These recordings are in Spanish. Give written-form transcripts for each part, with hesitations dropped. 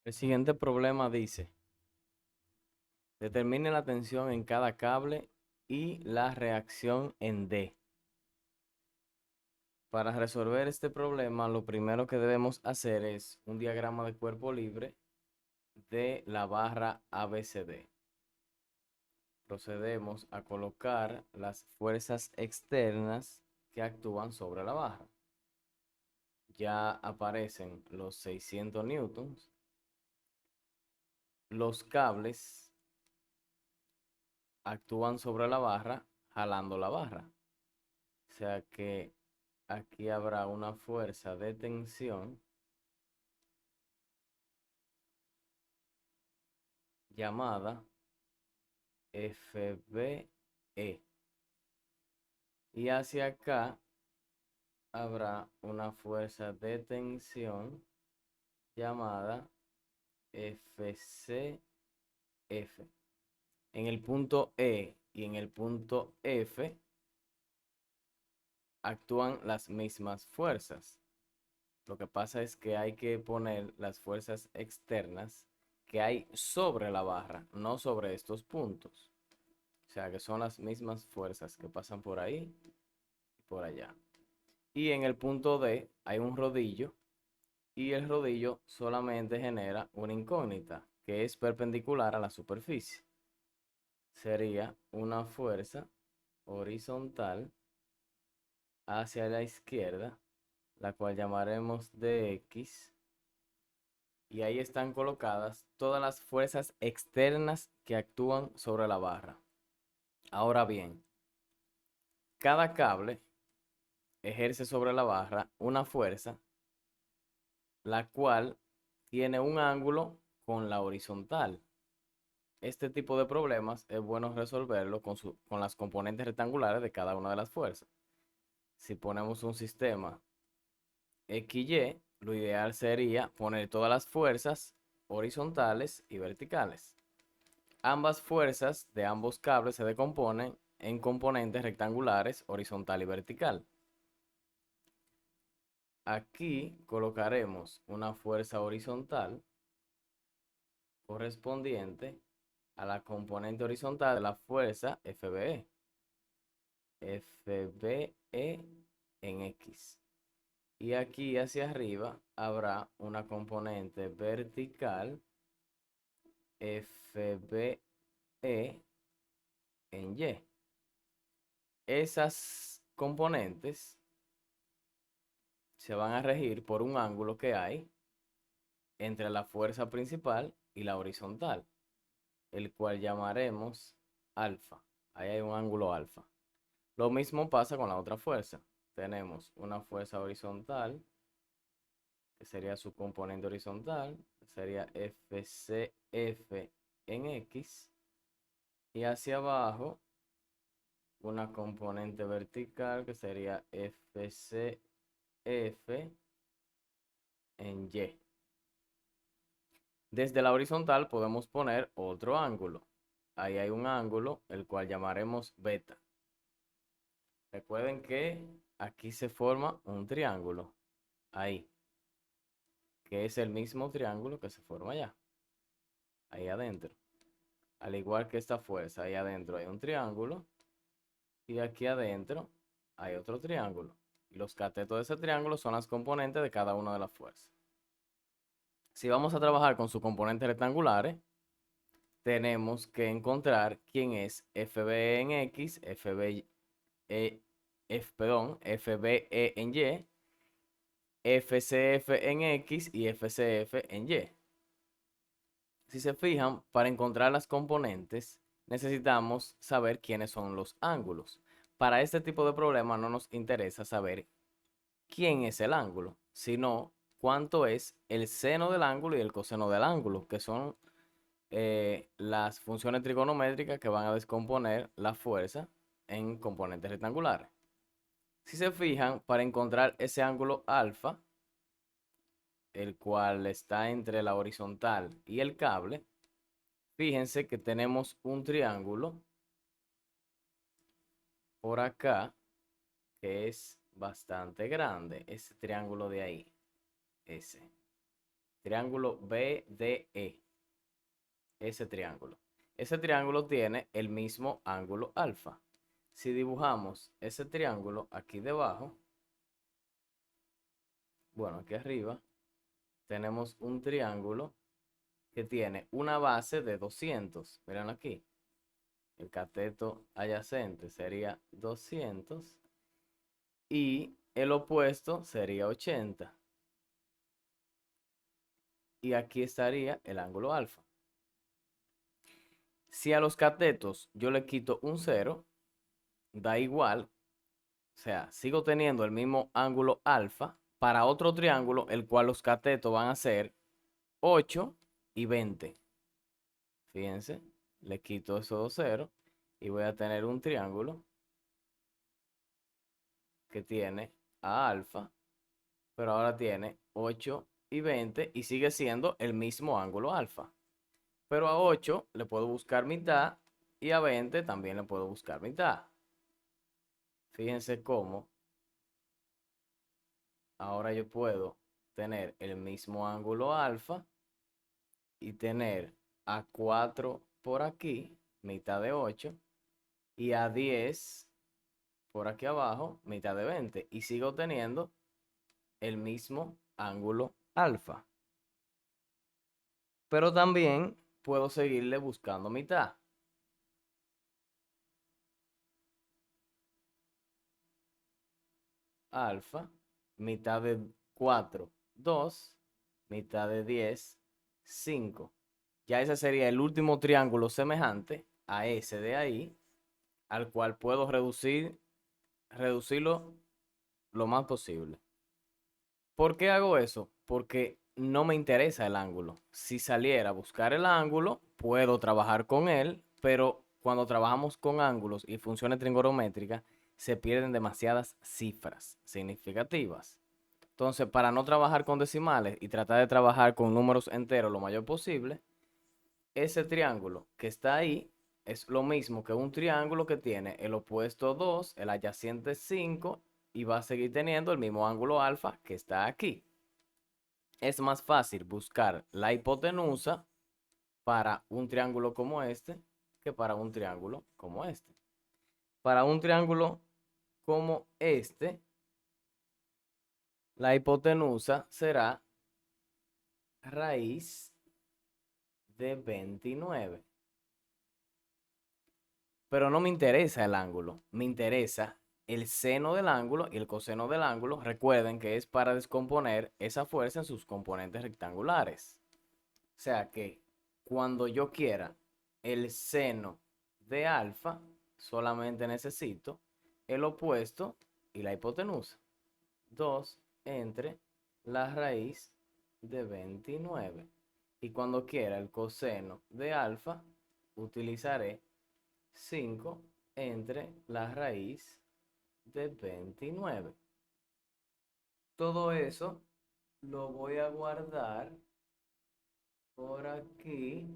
El siguiente problema dice, determine la tensión en cada cable y la reacción en D. Para resolver este problema, lo primero que debemos hacer es un diagrama de cuerpo libre de la barra ABCD. Procedemos a colocar las fuerzas externas que actúan sobre la barra. Ya aparecen los 600 newtons. Los cables actúan sobre la barra jalando la barra. O sea que aquí habrá una fuerza de tensión llamada FBE. Y hacia acá habrá una fuerza de tensión llamada FCF. En el punto E y en el punto F actúan las mismas fuerzas. Lo que pasa es que hay que poner las fuerzas externas que hay sobre la barra, no sobre estos puntos. O sea que son las mismas fuerzas que pasan por ahí y por allá. Y en el punto D hay un rodillo y el rodillo solamente genera una incógnita que es perpendicular a la superficie. Sería una fuerza horizontal hacia la izquierda, la cual llamaremos dx, y ahí están colocadas todas las fuerzas externas que actúan sobre la barra. Ahora bien, cada cable ejerce sobre la barra una fuerza, la cual tiene un ángulo con la horizontal. Este tipo de problemas es bueno resolverlo con las componentes rectangulares de cada una de las fuerzas. Si ponemos un sistema XY, lo ideal sería poner todas las fuerzas horizontales y verticales. Ambas fuerzas de ambos cables se decomponen en componentes rectangulares horizontal y vertical. Aquí colocaremos una fuerza horizontal correspondiente a la componente horizontal de la fuerza FBE. FBE en X. Y aquí hacia arriba habrá una componente vertical FBE en Y. Esas componentes se van a regir por un ángulo que hay entre la fuerza principal y la horizontal, el cual llamaremos alfa. Ahí hay un ángulo alfa. Lo mismo pasa con la otra fuerza. Tenemos una fuerza horizontal, que sería su componente horizontal, que sería FCF en X, y hacia abajo una componente vertical, que sería FCF en Y. Desde la horizontal podemos poner otro ángulo. Ahí hay un ángulo, el cual llamaremos beta. Recuerden que aquí se forma un triángulo. Ahí. Que es el mismo triángulo que se forma allá. Ahí adentro. Al igual que esta fuerza, ahí adentro hay un triángulo. Y aquí adentro hay otro triángulo. Y los catetos de ese triángulo son las componentes de cada una de las fuerzas. Si vamos a trabajar con sus componentes rectangulares, tenemos que encontrar quién es FB en X, FBE en Y, FCF en X y FCF en Y. Si se fijan, para encontrar las componentes necesitamos saber quiénes son los ángulos. Para este tipo de problema no nos interesa saber quién es el ángulo, sino cuánto es el seno del ángulo y el coseno del ángulo, que son las funciones trigonométricas que van a descomponer la fuerza en componentes rectangulares. Si se fijan, para encontrar ese ángulo alfa, el cual está entre la horizontal y el cable, fíjense que tenemos un triángulo por acá que es bastante grande, ese triángulo de ahí, ese. Triángulo BDE. Ese triángulo. Ese triángulo tiene el mismo ángulo alfa. Si dibujamos ese triángulo aquí debajo, bueno, aquí arriba, tenemos un triángulo que tiene una base de 200. Miren aquí. El cateto adyacente sería 200 y el opuesto sería 80. Y aquí estaría el ángulo alfa. Si a los catetos yo le quito un 0, da igual. O sea, sigo teniendo el mismo ángulo alfa para otro triángulo, el cual los catetos van a ser 8 y 20. Fíjense, le quito esos dos ceros y voy a tener un triángulo que tiene a alfa, pero ahora tiene 8 y 20 y sigue siendo el mismo ángulo alfa. Pero a 8 le puedo buscar mitad y a 20 también le puedo buscar mitad. Fíjense cómo ahora yo puedo tener el mismo ángulo alfa y tener a 4 por aquí, mitad de 8, y a 10 por aquí abajo, mitad de 20. Y sigo teniendo el mismo ángulo alfa. Pero también puedo seguirle buscando mitad. Alfa, mitad de 4, 2, mitad de 10, 5. Ya ese sería el último triángulo semejante a ese de ahí, al cual puedo reducirlo lo más posible. ¿Por qué hago eso? Porque no me interesa el ángulo. Si saliera a buscar el ángulo, puedo trabajar con él, pero cuando trabajamos con ángulos y funciones trigonométricas, se pierden demasiadas cifras significativas. Entonces, para no trabajar con decimales y tratar de trabajar con números enteros lo mayor posible, ese triángulo que está ahí es lo mismo que un triángulo que tiene el opuesto 2, el adyacente 5 y va a seguir teniendo el mismo ángulo alfa que está aquí. Es más fácil buscar la hipotenusa para un triángulo como este que para un triángulo como este. Para un triángulo como este, la hipotenusa será raíz de 29. Pero no me interesa el ángulo, me interesa el seno del ángulo y el coseno del ángulo. Recuerden que es para descomponer esa fuerza en sus componentes rectangulares. O sea que cuando yo quiera el seno de alfa, solamente necesito el opuesto y la hipotenusa. 2 entre la raíz de 29. Y cuando quiera el coseno de alfa, utilizaré 5 entre la raíz de 29. Todo eso lo voy a guardar por aquí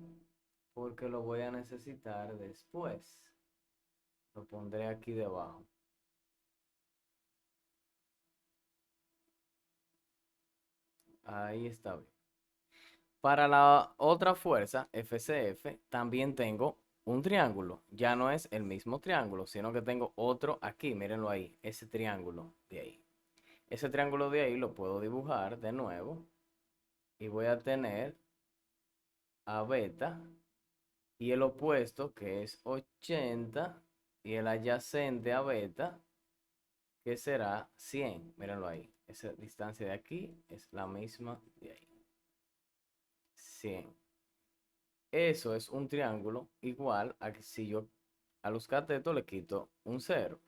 porque lo voy a necesitar después. Lo pondré aquí debajo. Ahí está bien. Para la otra fuerza, FCF, también tengo un triángulo. Ya no es el mismo triángulo, sino que tengo otro aquí. Mírenlo ahí, ese triángulo de ahí. Ese triángulo de ahí lo puedo dibujar de nuevo. Y voy a tener a beta y el opuesto que es 80 y el adyacente a beta que será 100. Mírenlo ahí. Esa distancia de aquí es la misma de ahí. 100. Eso es un triángulo igual a que si yo a los catetos le quito un 0.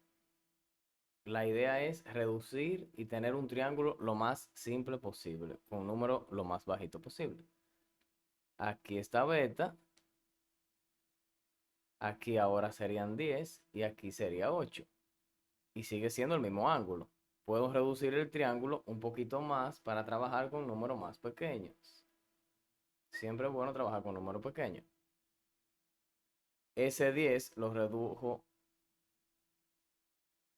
La idea es reducir y tener un triángulo lo más simple posible, con un número lo más bajito posible. Aquí está beta, aquí ahora serían 10 y aquí sería 8. Y sigue siendo el mismo ángulo. Puedo reducir el triángulo un poquito más para trabajar con números más pequeños. Siempre es bueno trabajar con números pequeños. Ese 10 lo redujo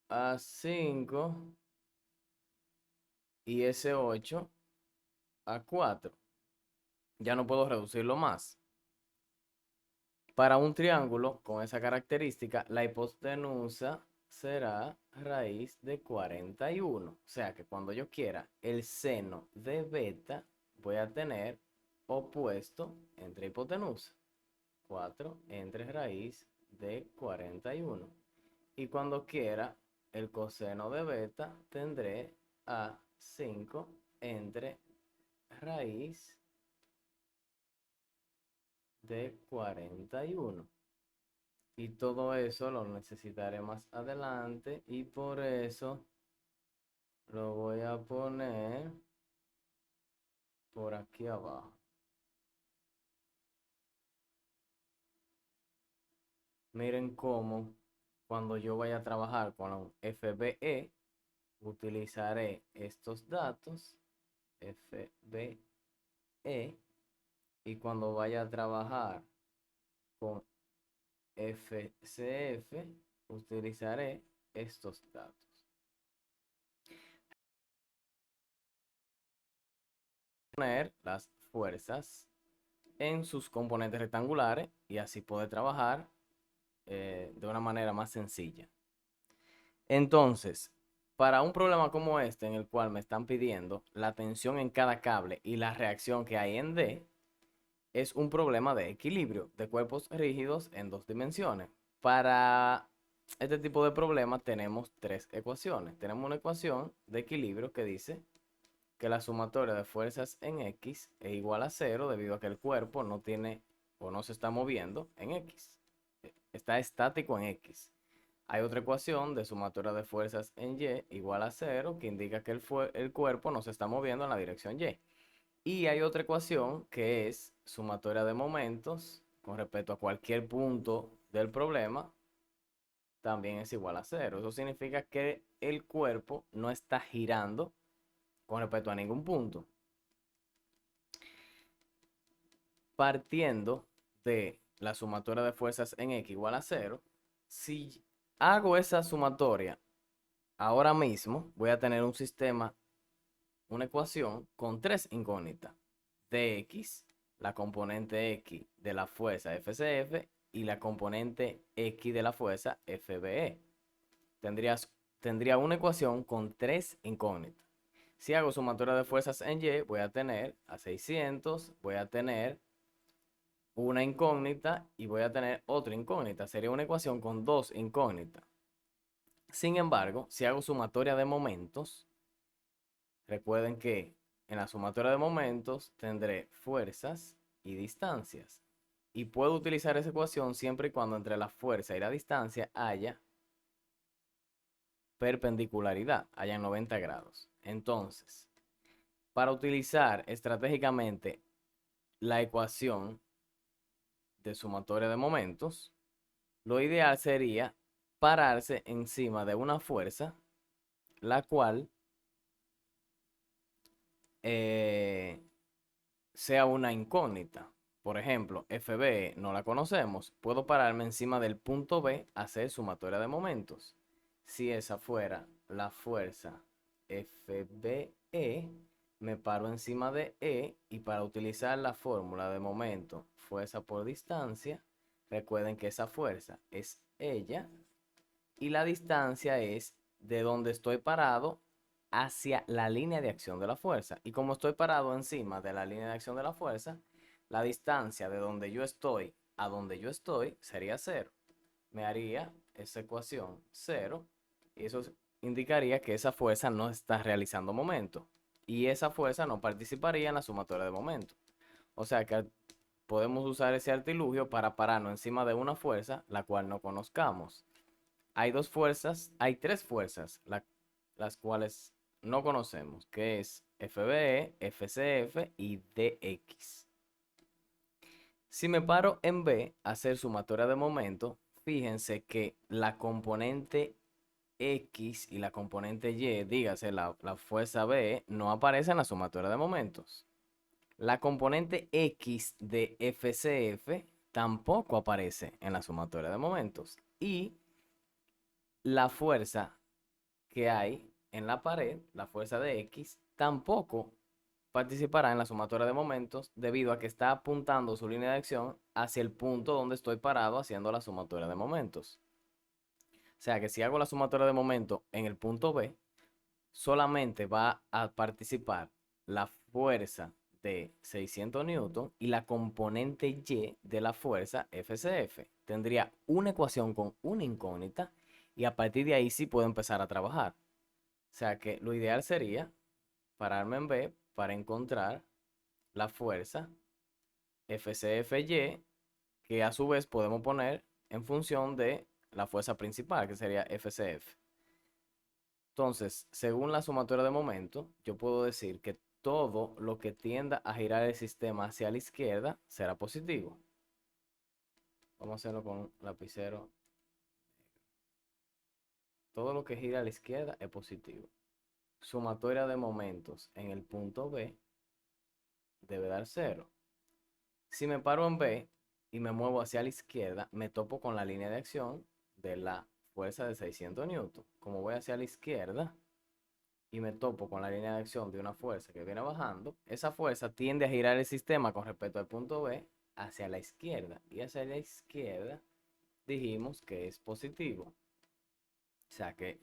a 5 y ese 8 a 4. Ya no puedo reducirlo más. Para un triángulo con esa característica, la hipotenusa será raíz de 41. O sea que cuando yo quiera el seno de beta, voy a tener opuesto entre hipotenusa. 4 entre raíz de 41. Y cuando quiera el coseno de beta, tendré a 5 entre raíz de 41. Y todo eso lo necesitaré más adelante y por eso lo voy a poner por aquí abajo. Miren cómo cuando yo vaya a trabajar con un FBE utilizaré estos datos FBE y cuando vaya a trabajar con FCF utilizaré estos datos. Poner las fuerzas en sus componentes rectangulares y así poder trabajar de una manera más sencilla. Entonces, para un problema como este en el cual me están pidiendo la tensión en cada cable y la reacción que hay en D, es un problema de equilibrio de cuerpos rígidos en dos dimensiones. Para este tipo de problemas tenemos tres ecuaciones. Tenemos una ecuación de equilibrio que dice que la sumatoria de fuerzas en X es igual a 0 debido a que el cuerpo no tiene o no se está moviendo en X. Está estático en X. Hay otra ecuación de sumatoria de fuerzas en Y igual a 0 que indica que el cuerpo no se está moviendo en la dirección Y. Y hay otra ecuación que es sumatoria de momentos con respecto a cualquier punto del problema, también es igual a 0. Eso significa que el cuerpo no está girando con respecto a ningún punto. Partiendo de la sumatoria de fuerzas en X igual a 0, si hago esa sumatoria ahora mismo, voy a tener un sistema, una ecuación con tres incógnitas. Dx, la componente X de la fuerza FCF y la componente X de la fuerza FBE. Tendría una ecuación con tres incógnitas. Si hago sumatoria de fuerzas en Y, voy a tener a 600, voy a tener una incógnita y voy a tener otra incógnita. Sería una ecuación con dos incógnitas. Sin embargo, si hago sumatoria de momentos, recuerden que en la sumatoria de momentos tendré fuerzas y distancias. Y puedo utilizar esa ecuación siempre y cuando entre la fuerza y la distancia haya perpendicularidad, haya 90 grados. Entonces, para utilizar estratégicamente la ecuación de sumatoria de momentos, lo ideal sería pararse encima de una fuerza, la cual sea una incógnita. Por ejemplo, FB no la conocemos. Puedo pararme encima del punto B a hacer sumatoria de momentos. Si esa fuera la fuerza FBE, me paro encima de E y para utilizar la fórmula de momento, fuerza por distancia, recuerden que esa fuerza es ella y la distancia es de donde estoy parado hacia la línea de acción de la fuerza. Y como estoy parado encima de la línea de acción de la fuerza, la distancia de donde yo estoy a donde yo estoy sería cero. Me haría esa ecuación cero y eso indicaría que esa fuerza no está realizando momento y esa fuerza no participaría en la sumatoria de momento. O sea que podemos usar ese artilugio para pararnos encima de una fuerza la cual no conozcamos. Hay dos fuerzas, hay tres fuerzas, las cuales no conocemos, que es FBE, FCF y DX. Si me paro en B a hacer sumatoria de momento, fíjense que la componente X y la componente Y, dígase la fuerza B, no aparece en la sumatoria de momentos. La componente X de FCF tampoco aparece en la sumatoria de momentos. Y la fuerza que hay en la pared, la fuerza de X, tampoco participará en la sumatoria de momentos debido a que está apuntando su línea de acción hacia el punto donde estoy parado haciendo la sumatoria de momentos. O sea que si hago la sumatoria de momentos en el punto B, solamente va a participar la fuerza de 600 newton y la componente Y de la fuerza FCF. Tendría una ecuación con una incógnita y a partir de ahí sí puedo empezar a trabajar. O sea que lo ideal sería pararme en B para encontrar la fuerza FCFY, que a su vez podemos poner en función de la fuerza principal, que sería FCF. Entonces, según la sumatoria de momento, yo puedo decir que todo lo que tienda a girar el sistema hacia la izquierda será positivo. Vamos a hacerlo con un lapicero. Todo lo que gira a la izquierda es positivo. Sumatoria de momentos en el punto B debe dar 0. Si me paro en B y me muevo hacia la izquierda, me topo con la línea de acción de la fuerza de 600 newton. Como voy hacia la izquierda y me topo con la línea de acción de una fuerza que viene bajando, esa fuerza tiende a girar el sistema con respecto al punto B hacia la izquierda. Y hacia la izquierda dijimos que es positivo. O sea que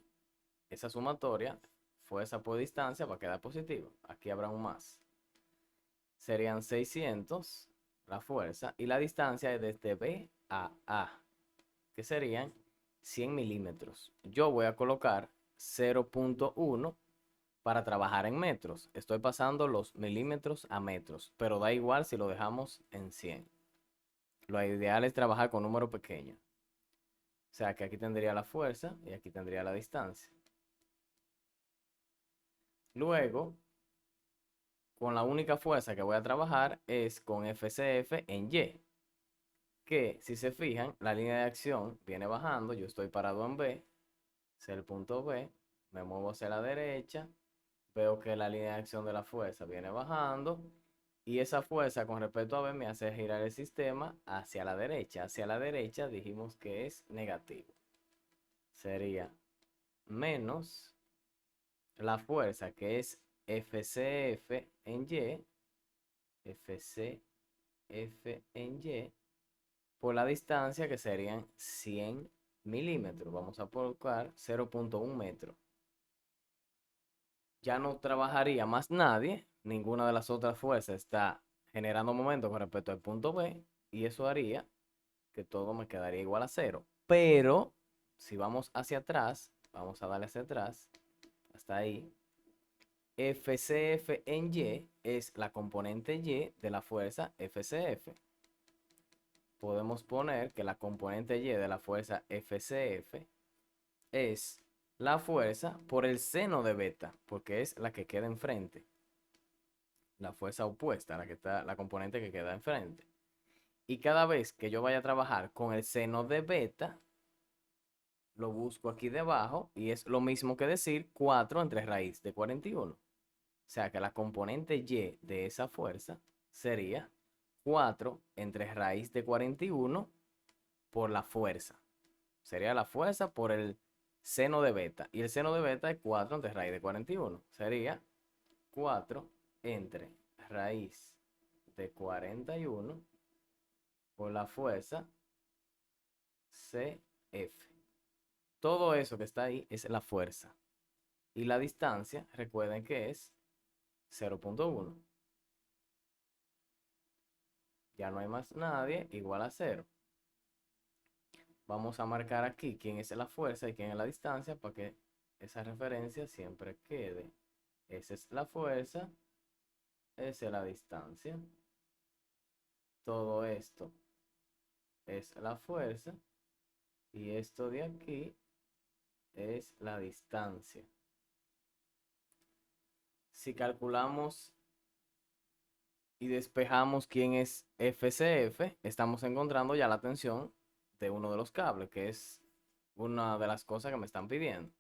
esa sumatoria, fuerza por distancia, va a quedar positivo. Aquí habrá un más. Serían 600 la fuerza y la distancia es desde B a A, que serían 100 milímetros. Yo voy a colocar 0.1 para trabajar en metros. Estoy pasando los milímetros a metros, pero da igual si lo dejamos en 100. Lo ideal es trabajar con número pequeño. O sea que aquí tendría la fuerza y aquí tendría la distancia. Luego, con la única fuerza que voy a trabajar es con FCF en Y. Que si se fijan, la línea de acción viene bajando. Yo estoy parado en B, es el punto B. Me muevo hacia la derecha. Veo que la línea de acción de la fuerza viene bajando y esa fuerza con respecto a B me hace girar el sistema hacia la derecha. Hacia la derecha dijimos que es negativo. Sería menos la fuerza que es FCF en Y, FCF en Y, por la distancia que serían 100 milímetros. Vamos a colocar 0.1 metro. Ya no trabajaría más nadie, ninguna de las otras fuerzas está generando momento con respecto al punto B y eso haría que todo me quedaría igual a 0. Pero si vamos hacia atrás, vamos a darle hacia atrás, hasta ahí, FCF en Y es la componente Y de la fuerza FCF. Podemos poner que la componente Y de la fuerza FCF es la fuerza por el seno de beta, porque es la que queda enfrente. La fuerza opuesta, la que está, la componente que queda enfrente. Y cada vez que yo vaya a trabajar con el seno de beta, lo busco aquí debajo y es lo mismo que decir 4 entre raíz de 41. O sea que la componente Y de esa fuerza sería 4 entre raíz de 41 por la fuerza. Sería la fuerza por el seno de beta. Y el seno de beta es 4 entre raíz de 41. Sería 4 entre raíz de 41 por la fuerza CF. Todo eso que está ahí es la fuerza. Y la distancia, recuerden que es 0.1. Ya no hay más nadie, igual a 0. Vamos a marcar aquí quién es la fuerza y quién es la distancia para que esa referencia siempre quede. Esa es la fuerza, esa es la distancia. Todo esto es la fuerza y esto de aquí es la distancia. Si calculamos y despejamos quién es FCF, estamos encontrando ya la tensión de uno de los cables, que es una de las cosas que me están pidiendo.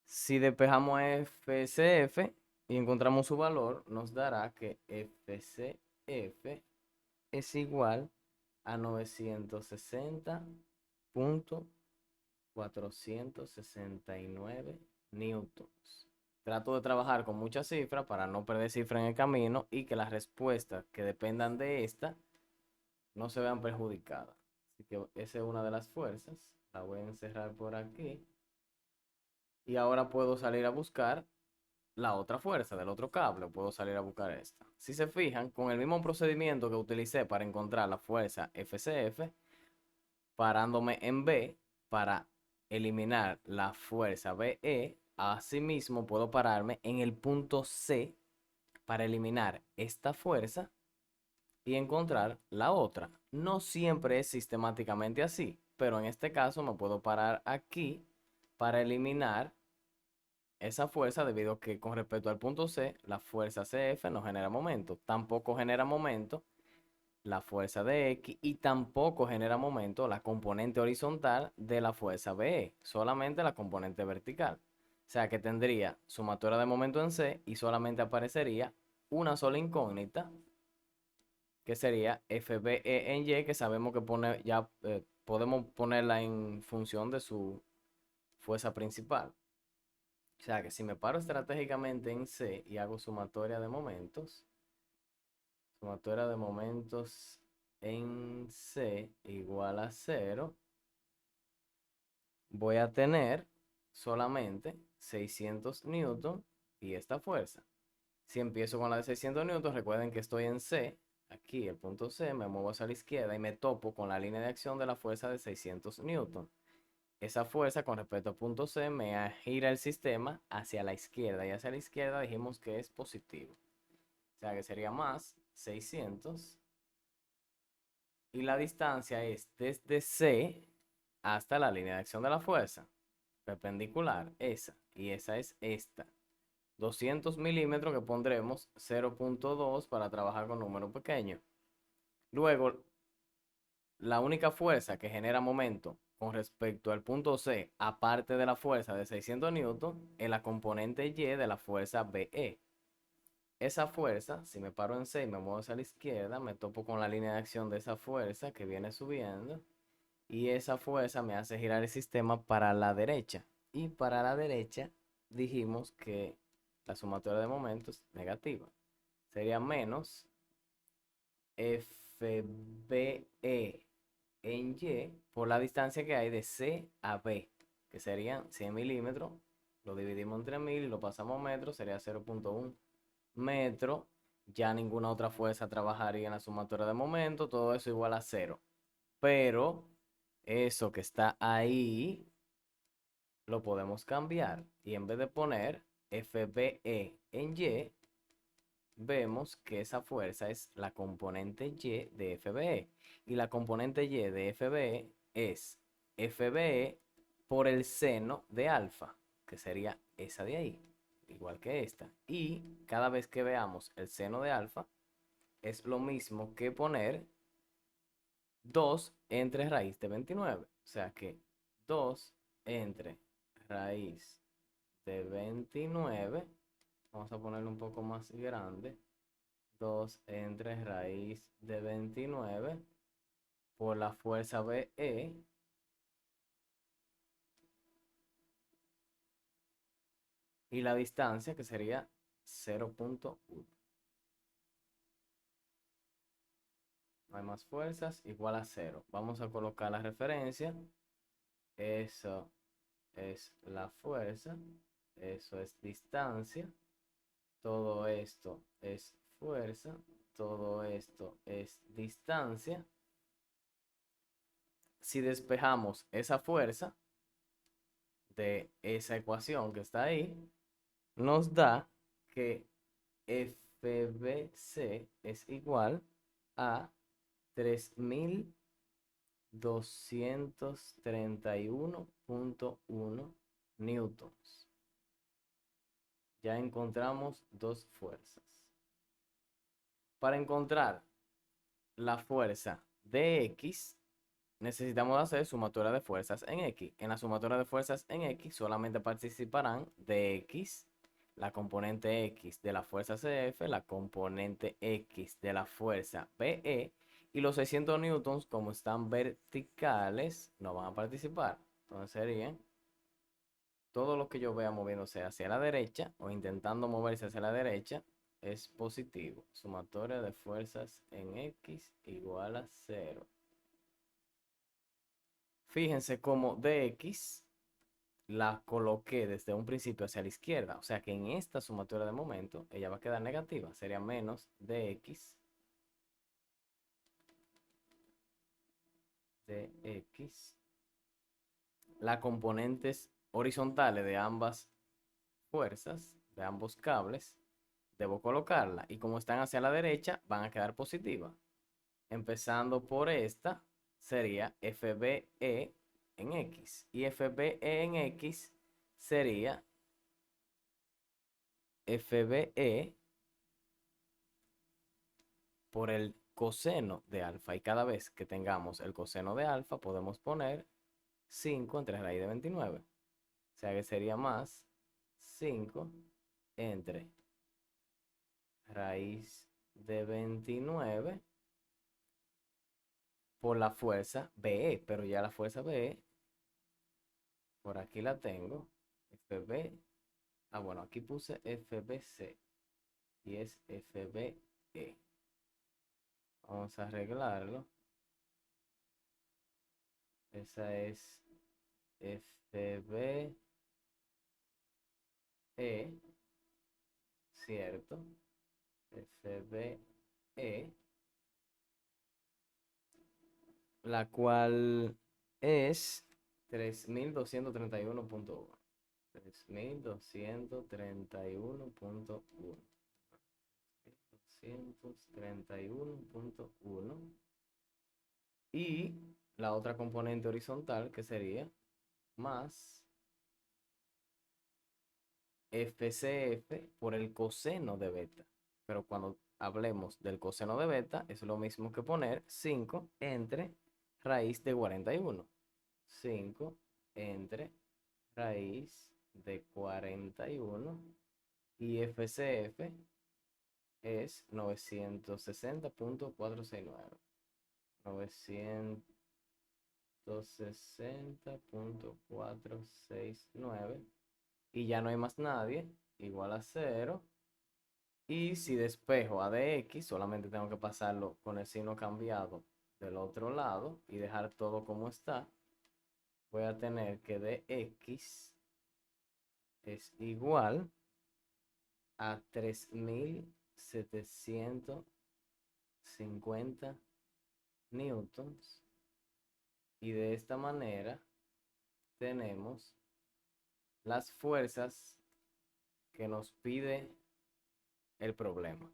Si despejamos FCF y encontramos su valor, nos dará que FCF es igual a 960.469 newtons. Trato de trabajar con muchas cifras para no perder cifras en el camino y que las respuestas que dependan de esta no se vean perjudicadas. Así que esa es una de las fuerzas. La voy a encerrar por aquí. Y ahora puedo salir a buscar la otra fuerza del otro cable. Puedo salir a buscar esta. Si se fijan, con el mismo procedimiento que utilicé para encontrar la fuerza FCF, parándome en B para eliminar la fuerza BE, asimismo puedo pararme en el punto C para eliminar esta fuerza y encontrar la otra. No siempre es sistemáticamente así, pero en este caso me puedo parar aquí para eliminar esa fuerza debido a que con respecto al punto C, la fuerza CF no genera momento, tampoco genera momento la fuerza de X y tampoco genera momento la componente horizontal de la fuerza BE, solamente la componente vertical. O sea que tendría sumatoria de momento en C y solamente aparecería una sola incógnita que sería FBE en Y, que sabemos que ya podemos ponerla en función de su fuerza principal. O sea que si me paro estratégicamente en C y hago sumatoria de momentos en C igual a 0, voy a tener solamente 600 newton y esta fuerza. Si empiezo con la de 600 newton, recuerden que estoy en C, aquí el punto C, me muevo hacia la izquierda y me topo con la línea de acción de la fuerza de 600 newton. Esa fuerza con respecto al punto C me gira el sistema hacia la izquierda y hacia la izquierda dijimos que es positivo. O sea que sería más 600 y la distancia es desde C hasta la línea de acción de la fuerza perpendicular, esa, y esa es esta. 200 milímetros que pondremos 0.2 para trabajar con números pequeños. Luego, la única fuerza que genera momento con respecto al punto C, aparte de la fuerza de 600 newton, es la componente Y de la fuerza BE. Esa fuerza, si me paro en C y me muevo hacia la izquierda, me topo con la línea de acción de esa fuerza que viene subiendo. Y esa fuerza me hace girar el sistema para la derecha. Y para la derecha dijimos que la sumatoria de momentos negativa. Sería menos FBE en Y por la distancia que hay de C a B, que serían 100 milímetros. Lo dividimos entre 1000 y lo pasamos a metros, sería 0.1 metro. Ya ninguna otra fuerza trabajaría en la sumatoria de momentos, todo eso igual a 0. Pero eso que está ahí lo podemos cambiar y en vez de poner FBE en Y, vemos que esa fuerza es la componente Y de FBE y la componente Y de FBE es FBE por el seno de alfa, que sería esa de ahí, igual que esta. Y cada vez que veamos el seno de alfa, es lo mismo que poner 2 entre raíz de 29. O sea que 2 entre raíz de 29, vamos a ponerlo un poco más grande, 2 entre raíz de 29 por la fuerza BE y la distancia que sería 0.1. No hay más fuerzas, igual a 0. Vamos a colocar la referencia. Eso es la fuerza. Eso es distancia. Todo esto es fuerza. Todo esto es distancia. Si despejamos esa fuerza de esa ecuación que está ahí, nos da que FBC es igual a 3231.1 newtons. Ya encontramos dos fuerzas. Para encontrar la fuerza de X, necesitamos hacer sumatoria de fuerzas en X. En la sumatoria de fuerzas en X solamente participarán de X, la componente X de la fuerza CF, la componente X de la fuerza BE y los 600 newtons, como están verticales, no van a participar. Entonces serían todo lo que yo vea moviéndose hacia la derecha o intentando moverse hacia la derecha es positivo. Sumatoria de fuerzas en X igual a 0. Fíjense cómo dx la coloqué desde un principio hacia la izquierda. O sea que en esta sumatoria de momento ella va a quedar negativa. Sería menos dx las componentes horizontales de ambas fuerzas, de ambos cables, debo colocarla. Y como están hacia la derecha, van a quedar positivas. Empezando por esta, sería FBE en X. Y FBE en X sería FBE por el coseno de alfa. Y cada vez que tengamos el coseno de alfa, podemos poner 5 entre raíz de 29. O sea que sería más 5 entre raíz de 29 por la fuerza BE. Pero ya la fuerza BE, por aquí la tengo. FB. Ah, bueno, aquí puse FBC. Y es FBE. Vamos a arreglarlo. Esa es FBE, ¿cierto? FBE, la cual es 3231.1. 3231.1. 231.1. Y la otra componente horizontal que sería más FCF por el coseno de beta. Pero cuando hablemos del coseno de beta, es lo mismo que poner 5 entre raíz de 41. 5 entre raíz de 41. Y FCF es 960.469. 960.469. Y ya no hay más nadie. Igual a 0. Y si despejo a dx, solamente tengo que pasarlo con el signo cambiado del otro lado y dejar todo como está. Voy a tener que dx es igual a 3750 newtons. Y de esta manera tenemos las fuerzas que nos pide el problema.